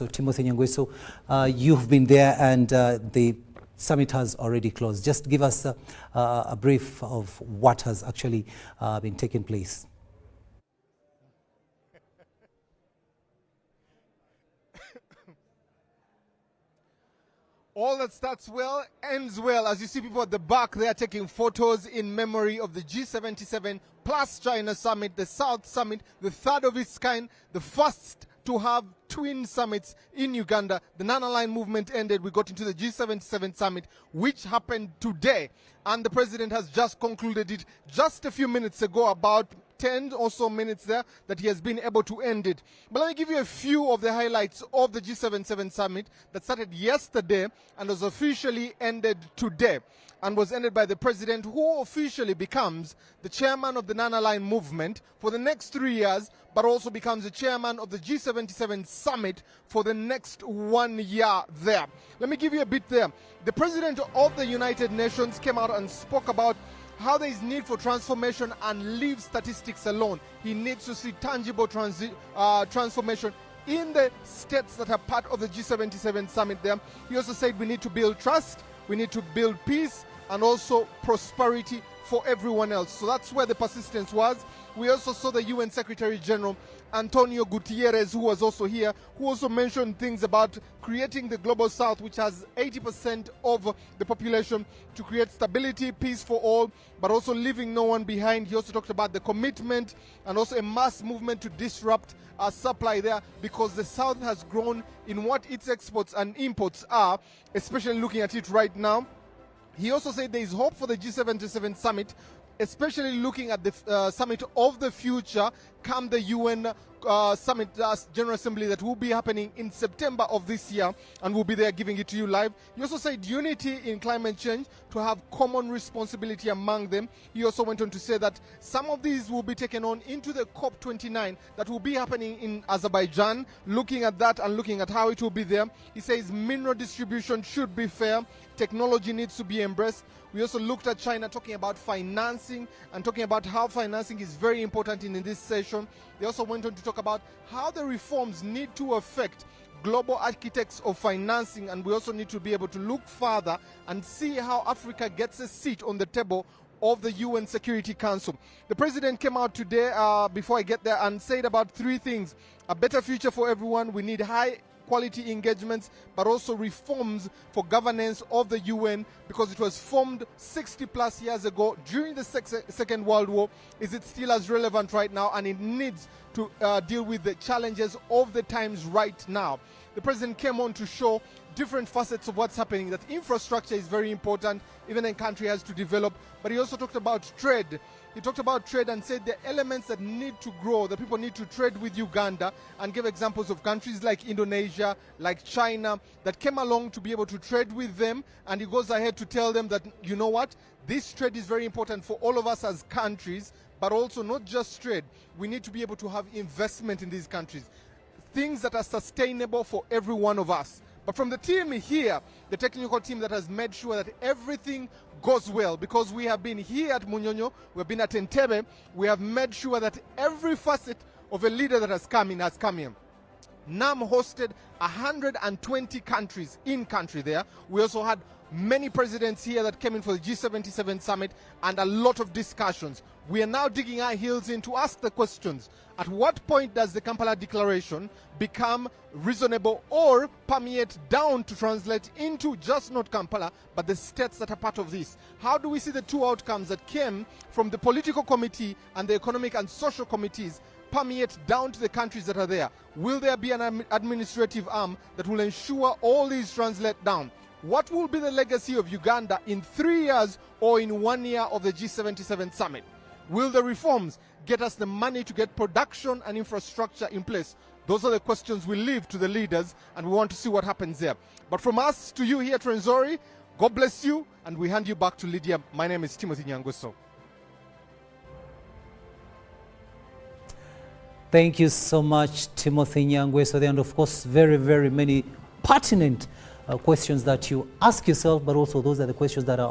Nyangweso, Timothy Nyangweso, you've been there and the summit has already closed. Just give us a brief of what has actually been taking place. All that starts well, ends well. As you see people at the back, they are taking photos in memory of the G77 plus China summit, the South Summit, the third of its kind, the first to have twin summits in Uganda. The non-aligned movement ended. We got into the G77 summit, which happened today. And the president has just concluded it just a few minutes ago, about 10 or so minutes there, that he has been able to end it. But let me give you a few of the highlights of the G77 summit that started yesterday and was officially ended today, and was ended by the president, who officially becomes the chairman of the non-aligned movement for the next 3 years, but also becomes the chairman of the G77 summit for the next 1 year there. Let me give you a bit there. The president of the United Nations came out and spoke about how there is need for transformation and leave statistics alone. He needs to see tangible transformation in the states that are part of the G77 summit there. He also said we need to build trust, we need to build peace, and also prosperity for everyone else. So that's where the persistence was. We also saw the UN Secretary General Antonio Gutierrez, who was also here, who also mentioned things about creating the Global South, which has 80% of the population, to create stability, peace for all, but also leaving no one behind. He also talked about the commitment and also a mass movement to disrupt our supply there, because the South has grown in what its exports and imports are, especially looking at it right now. He also said there is hope for the G77 summit, especially looking at the summit of the future come the UN summit General Assembly that will be happening in September of this year, and we'll be there giving it to you live. He also said unity in climate change, to have common responsibility among them. He also went on to say that some of these will be taken on into the COP29 that will be happening in Azerbaijan, looking at that and looking at how it will be there. He says mineral distribution should be fair, technology needs to be embraced. We also looked at China, talking about financing and talking about how financing is very important in this session. They also went on to talk about how the reforms need to affect global architects of financing, and we also need to be able to look further and see how Africa gets a seat on the table of the UN Security Council. The president came out today, before I get there, and said about 3 things. A better future for everyone. We need high quality engagements, but also reforms for governance of the UN, because it was formed 60 plus years ago during the Second World War. Is it still as relevant right now? And it needs to deal with the challenges of the times right now. The president came on to show different facets of what's happening, that infrastructure is very important, even a country has to develop. But he also talked about trade. He talked about trade and said the elements that need to grow, that people need to trade with Uganda, and gave examples of countries like Indonesia, like China, that came along to be able to trade with them. And he goes ahead to tell them that, you know what, this trade is very important for all of us as countries, but also not just trade. We need to be able to have investment in these countries, things that are sustainable for every one of us. But from the team here, the technical team that has made sure that everything goes well, because we have been here at Munyonyo, we have been at Entebbe, we have made sure that every facet of a leader that has come in has come in. NAM hosted 120 countries in country there. We also had many presidents here that came in for the G77 summit, and a lot of discussions. We are now digging our heels in to ask the questions. At what point does the Kampala Declaration become reasonable or permeate down to translate into just not Kampala, but the states that are part of this? How do we see the 2 outcomes that came from the political committee and the economic and social committees permeate down to the countries that are there? Will there be an administrative arm that will ensure all these translate down? What will be the legacy of Uganda in 3 years or in 1 year of the G77 summit? Will the reforms get us the money to get production and infrastructure in place? Those are the questions we leave to the leaders, and we want to see what happens there. But from us to you here at Rwenzori, God bless you, and we hand you back to Lydia. My name is Timothy Nyangweso. Thank you so much, Timothy Nyangweso. And of course, very, very many pertinent questions that you ask yourself, but also those are the questions that are